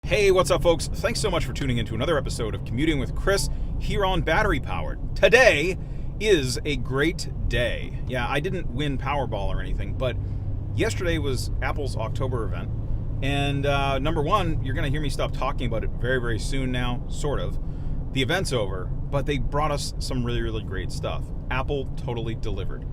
Hey, what's up, folks? Thanks so much for tuning in to another episode of Commuting with Chris here on Battery Powered. Today is a great day. Yeah, I didn't win Powerball or anything, but yesterday was Apple's October event. And number one, you're going to hear me stop talking about it very, very soon now, sort of. The event's over, but they brought us some really, really great stuff. Apple totally delivered.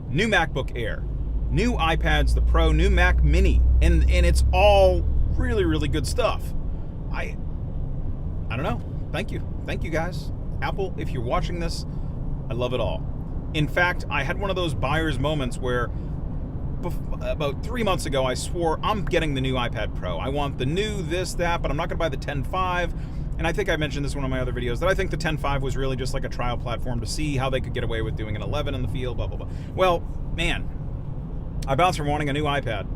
New MacBook Air, new iPads, the Pro, new Mac Mini, and it's all really, really good stuff. I don't know. Thank you guys. Apple, if you're watching this, I love it all. In fact, I had one of those buyer's moments where about 3 months ago I swore I'm getting the new iPad Pro. I want the new this, that, but I'm not going to buy the 10.5. And I think I mentioned this in one of my other videos that I think the 10.5 was really just like a trial platform to see how they could get away with doing an 11 in the field, blah, blah, blah. Well, man, I bounced from wanting a new iPad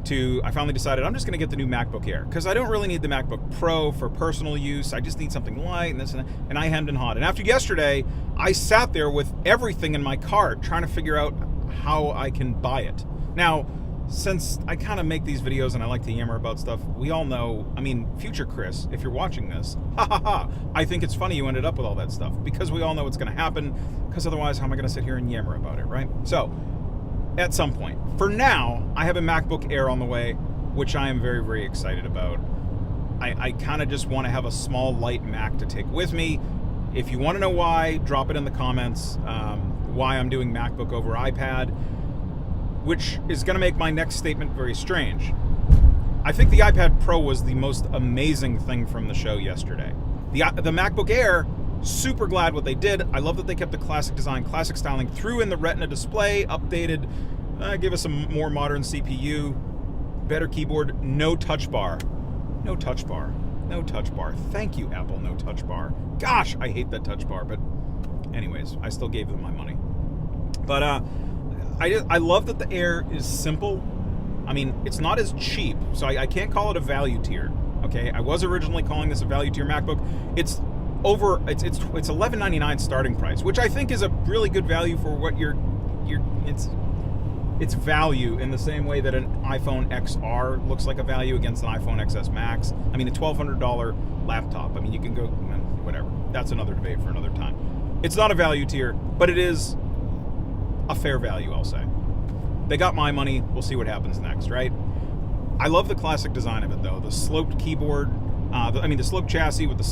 to I finally decided I'm just going to get the new MacBook Air because I don't really need the MacBook Pro for personal use. I just need something light and this and that. And I hemmed and hawed. And after yesterday, I sat there with everything in my cart trying to figure out how I can buy it. Now, since I kind of make these videos and I like to yammer about stuff, we all know, I mean, future Chris, if you're watching this, I think it's funny you ended up with all that stuff because we all know it's going to happen because otherwise how am I going to sit here and yammer about it, right? So, at some point. For now, I have a MacBook Air on the way, which I am very, very excited about. I kind of just want to have a small, light Mac to take with me. If you want to know why, drop it in the comments, why I'm doing MacBook over iPad, which is going to make my next statement very strange. I think the iPad Pro was the most amazing thing from the show yesterday. The MacBook Air, super glad what they did. I love that they kept the classic design, classic styling, threw in the Retina display, updated, give us a more modern CPU, better keyboard, no touch bar. No touch bar. No touch bar. Thank you, Apple, no touch bar. Gosh, I hate that touch bar, but anyways, I still gave them my money. But I love that the Air is simple. I mean, it's not as cheap, so I can't call it a value tier, okay? I was originally calling this a value tier MacBook. It's $11.99 starting price, which I think is a really good value for what it's value in the same way that an iPhone XR looks like a value against an iPhone XS Max. I mean, a $1,200 laptop. I mean, you can go whatever. That's another debate for another time. It's not a value tier, but it is a fair value, I'll say. They got my money. We'll see what happens next, right? I love the classic design of it, though. The sloped keyboard. The sloped chassis with the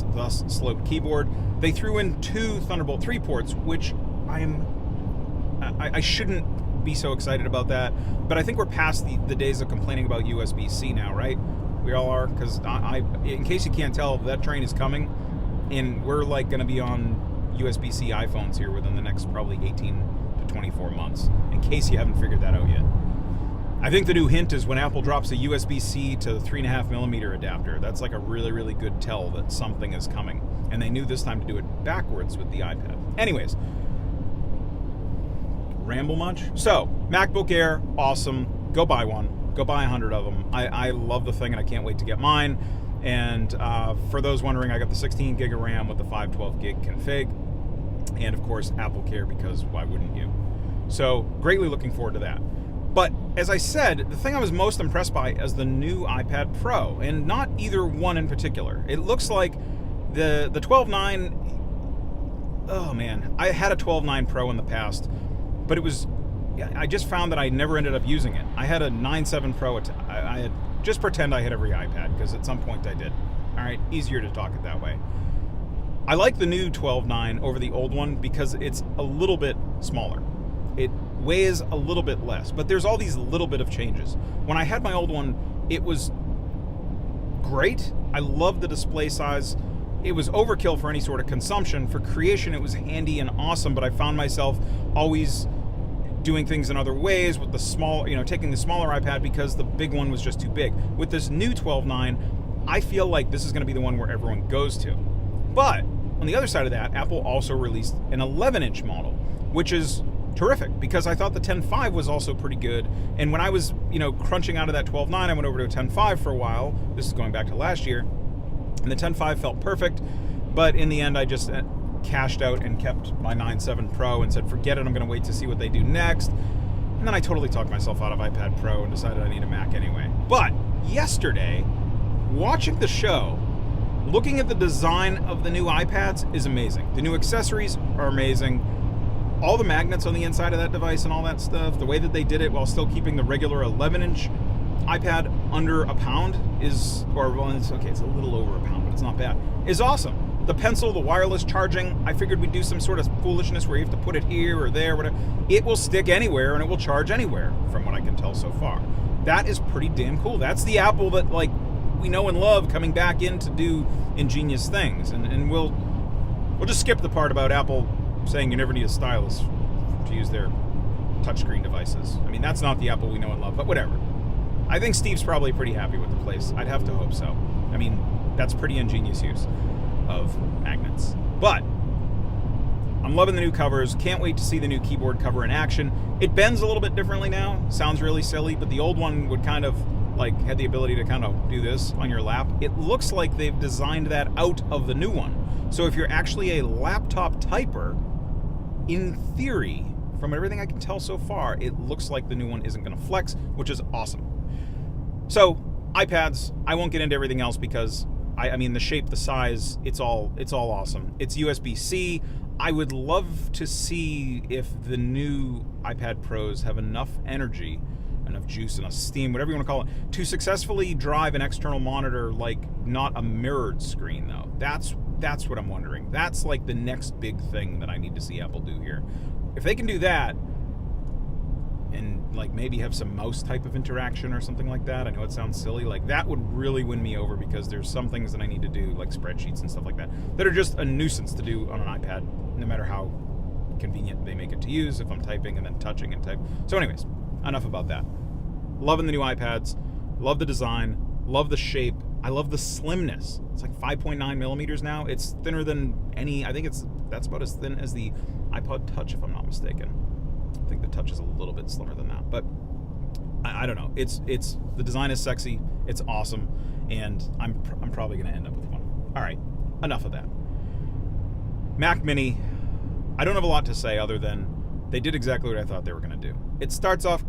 sloped keyboard. They threw in 2 Thunderbolt 3 ports, which I shouldn't be so excited about that. But I think we're past the days of complaining about USB-C now, right? We all are, because in case you can't tell, that train is coming, and we're like going to be on USB-C iPhones here within the next probably 18 to 24 months, in case you haven't figured that out yet. I think the new hint is when Apple drops a USB-C to 3.5mm adapter. That's like a really, really good tell that something is coming. And they knew this time to do it backwards with the iPad. Anyways, ramble much? So, MacBook Air, awesome. Go buy one. Go buy 100 of them. I love the thing and I can't wait to get mine. And for those wondering, I got the 16 gig of RAM with the 512 gig config. And of course, Apple Care, because why wouldn't you? So, greatly looking forward to that. But as I said, the thing I was most impressed by is the new iPad Pro, and not either one in particular. It looks like the 12.9, oh man, I had a 12.9 Pro in the past, but I just found that I never ended up using it. I had a 9.7 Pro, I had, just pretend I had every iPad, because at some point I did. All right, easier to talk it that way. I like the new 12.9 over the old one because it's a little bit smaller. It weighs a little bit less, but there's all these little bit of changes. When I had my old one, it was great. I loved the display size. It was overkill for any sort of consumption. For creation, it was handy and awesome, but I found myself always doing things in other ways with the small, taking the smaller iPad because the big one was just too big. With this new 12.9, I feel like this is going to be the one where everyone goes to. But on the other side of that, Apple also released an 11-inch model, which is terrific because I thought the 10.5 was also pretty good. And when I was, crunching out of that 12.9, I went over to a 10.5 for a while. This is going back to last year. And the 10.5 felt perfect. But in the end, I just cashed out and kept my 9.7 Pro and said, forget it, I'm going to wait to see what they do next. And then I totally talked myself out of iPad Pro and decided I need a Mac anyway. But yesterday watching the show, looking at the design of the new iPads is amazing. The new accessories are amazing. All the magnets on the inside of that device and all that stuff, the way that they did it while still keeping the regular 11-inch iPad under a pound is, or well, it's okay, it's a little over a pound, but it's not bad, is awesome. The pencil, the wireless charging, I figured we'd do some sort of foolishness where you have to put it here or there, whatever. It will stick anywhere and it will charge anywhere, from what I can tell so far. That is pretty damn cool. That's the Apple that, like, we know and love coming back in to do ingenious things. And we'll just skip the part about Apple saying you never need a stylus to use their touchscreen devices. I mean, that's not the Apple we know and love, but whatever. I think Steve's probably pretty happy with the place. I'd have to hope so. I mean, that's pretty ingenious use of magnets. But I'm loving the new covers. Can't wait to see the new keyboard cover in action. It bends a little bit differently now. Sounds really silly, but the old one would kind of like had the ability to kind of do this on your lap. It looks like they've designed that out of the new one. So if you're actually a laptop typer, in theory, from everything I can tell so far, it looks like the new one isn't going to flex, which is awesome. So iPads, I won't get into everything else because I mean the shape, the size, it's all awesome. It's USB-C. I would love to see if the new iPad Pros have enough energy, enough juice, enough steam, whatever you want to call it, to successfully drive an external monitor, like not a mirrored screen though. That's what I'm wondering. That's like the next big thing that I need to see Apple do here. If they can do that, and like maybe have some mouse type of interaction or something like that, I know it sounds silly, like that would really win me over, because there's some things that I need to do, like spreadsheets and stuff like that, that are just a nuisance to do on an iPad, no matter how convenient they make it to use if I'm typing and then touching and type. So anyways, enough about that. Loving the new iPads, love the design, love the shape, I love the slimness. It's like 5.9 millimeters now. It's thinner than any, I think that's about as thin as the iPod Touch, if I'm not mistaken. I think the Touch is a little bit slimmer than that, but I don't know. It's the design is sexy, it's awesome, and I'm probably going to end up with one. All right, enough of that. Mac Mini, I don't have a lot to say other than they did exactly what I thought they were going to do. It starts off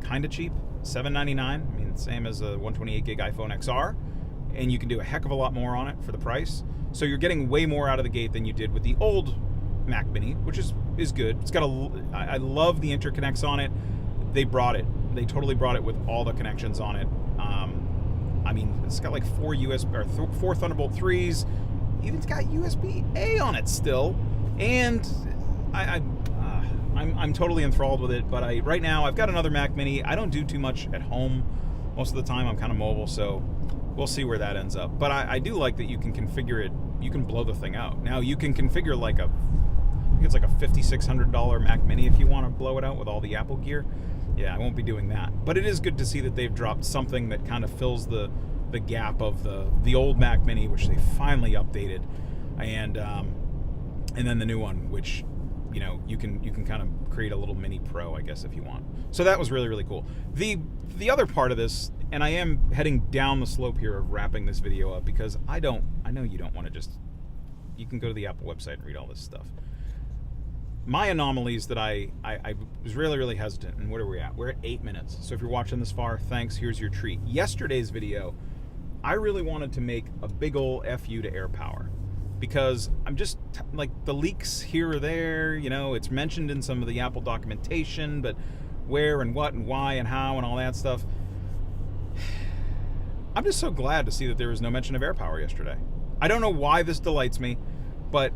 kind of cheap, $799. I mean, same as a 128 gig iPhone XR, and you can do a heck of a lot more on it for the price. So you're getting way more out of the gate than you did with the old Mac Mini, which is good. It's got I love the interconnects on it. They totally brought it with all the connections on it. I mean, it's got like four Thunderbolt 3s. Even's got USB-A on it still, and I'm totally enthralled with it. But right now I've got another Mac Mini. I don't do too much at home. Most of the time I'm kind of mobile, so we'll see where that ends up. But I do like that you can configure it. You can blow the thing out. Now you can configure like I think it's like a $5,600 Mac Mini if you want to blow it out with all the Apple gear. Yeah, I won't be doing that. But it is good to see that they've dropped something that kind of fills the gap of the old Mac Mini, which they finally updated, and then the new one, which you can kind of create a little mini Pro, I guess, if you want. So that was really, really cool. The other part of this, and I am heading down the slope here of wrapping this video up, because I know you don't want to just, you can go to the Apple website and read all this stuff. My anomalies that I was really, really hesitant, and what are we at? We're at 8 minutes. So if you're watching this far, thanks, here's your treat. Yesterday's video, I really wanted to make a big ol' FU to AirPower, because I'm just, like, the leaks here or there, it's mentioned in some of the Apple documentation, but where and what and why and how and all that stuff. I'm just so glad to see that there was no mention of AirPower yesterday. I don't know why this delights me, but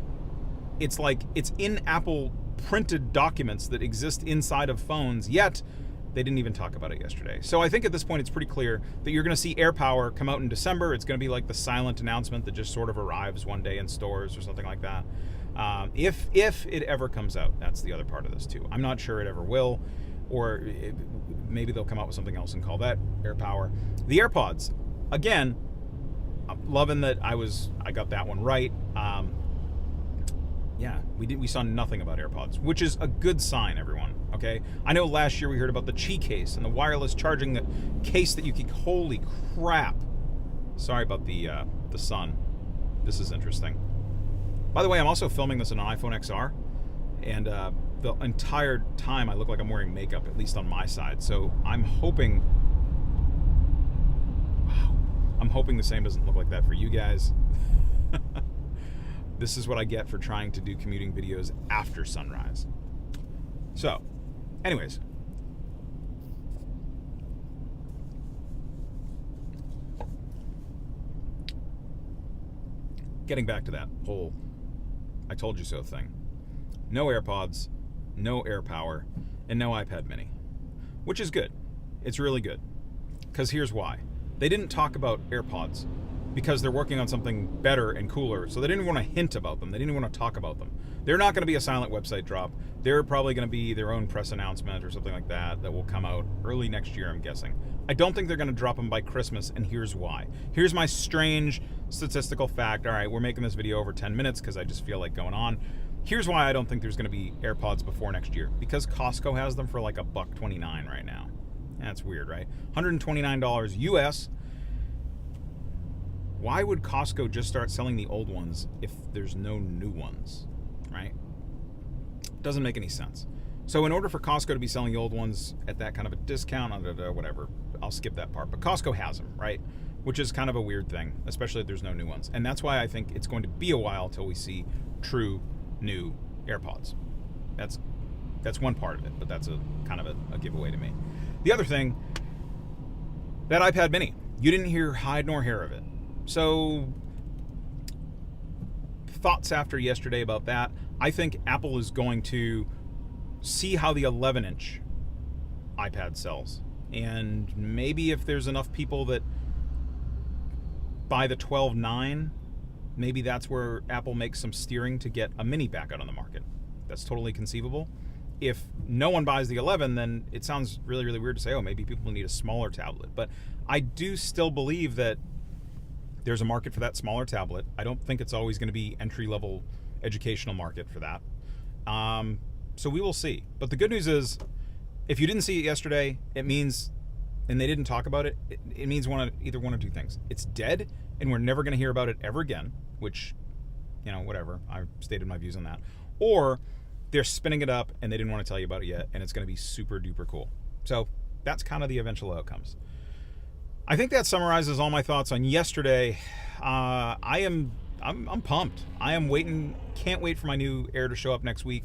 it's like it's in Apple printed documents that exist inside of phones, yet they didn't even talk about it yesterday. So I think at this point it's pretty clear that you're going to see AirPower come out in December. It's going to be like the silent announcement that just sort of arrives one day in stores or something like that. If it ever comes out, that's the other part of this too. I'm not sure it ever will, or maybe they'll come out with something else and call that AirPower. The AirPods, again, I'm loving that I got that one right. Yeah, we saw nothing about AirPods, which is a good sign, everyone, okay? I know last year we heard about the Qi case and the wireless charging, the case that you could, holy crap. Sorry about the sun. This is interesting. By the way, I'm also filming this on an iPhone XR, and the entire time I look like I'm wearing makeup, at least on my side. So I'm hoping, wow, I'm hoping the same doesn't look like that for you guys. This is what I get for trying to do commuting videos after sunrise. So, anyways. Getting back to that whole I told you so thing. No AirPods, no AirPower, and no iPad mini. Which is good. It's really good. Because here's why. They didn't talk about AirPods because they're working on something better and cooler, so they didn't want to hint about them. They didn't want to talk about them. They're not going to be a silent website drop. They're probably going to be their own press announcement or something like that will come out early next year, I'm guessing. I don't think they're going to drop them by Christmas, and here's why. Here's my strange statistical fact. All right, we're making this video over 10 minutes because I just feel like going on. Here's why I don't think there's going to be AirPods before next year. Because Costco has them for like $1.29 right now. That's weird, right? $129 US. Why would Costco just start selling the old ones if there's no new ones, right? Doesn't make any sense. So in order for Costco to be selling the old ones at that kind of a discount, whatever, I'll skip that part. But Costco has them, right? Which is kind of a weird thing, especially if there's no new ones. And that's why I think it's going to be a while till we see true new AirPods. That's one part of it, but that's a kind of a giveaway to me. The other thing, that iPad mini, you didn't hear hide nor hair of it. So, thoughts after yesterday about that. I think Apple is going to see how the 11-inch iPad sells. And maybe if there's enough people that buy the 12.9, maybe that's where Apple makes some steering to get a mini back out on the market. That's totally conceivable. If no one buys the 11, then it sounds really, really weird to say, oh, maybe people need a smaller tablet. But I do still believe that there's a market for that smaller tablet. I don't think it's always going to be entry-level educational market for that. So we will see. But the good news is, if you didn't see it yesterday, it means, and they didn't talk about it, it means either one or two things. It's dead, and we're never going to hear about it ever again, which, whatever. I stated my views on that. Or they're spinning it up, and they didn't want to tell you about it yet, and it's going to be super-duper cool. So that's kind of the eventual outcomes. I think that summarizes all my thoughts on yesterday. I'm pumped. I am waiting. Can't wait for my new Air to show up next week.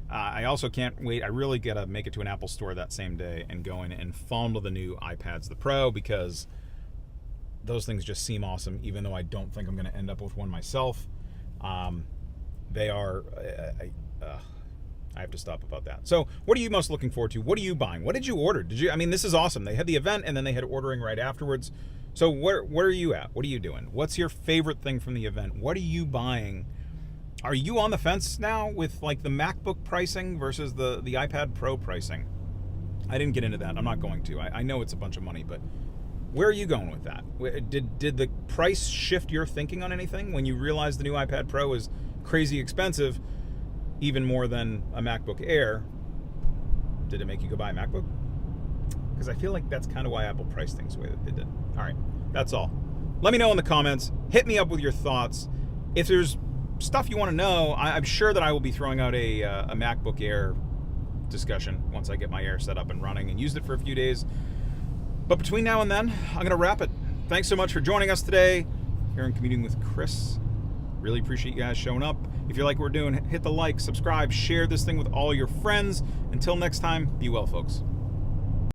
I also can't wait. I really gotta make it to an Apple store that same day and go in and fondle the new iPads, the Pro, because those things just seem awesome. Even though I don't think I'm gonna end up with one myself. They are. I have to stop about that. So, what are you most looking forward to? What are you buying? What did you order? This is awesome. They had the event and then they had ordering right afterwards. So, where are you at? What are you doing? What's your favorite thing from the event? What are you buying? Are you on the fence now with like the MacBook pricing versus the iPad Pro pricing? I didn't get into that. I'm not going to. I know it's a bunch of money, but where are you going with that? Did the price shift your thinking on anything when you realized the new iPad Pro is crazy expensive? Even more than a MacBook Air? Did it make you go buy a MacBook? Because I feel like that's kind of why Apple priced things the way that they did. All right, that's all. Let me know in the comments. Hit me up with your thoughts. If there's stuff you want to know, I'm sure that I will be throwing out a MacBook Air discussion once I get my Air set up and running and used it for a few days. But between now and then, I'm going to wrap it. Thanks so much for joining us today here in Commuting with Chris. Really appreciate you guys showing up. If you like what we're doing, hit the like, subscribe, share this thing with all your friends. Until next time, be well, folks.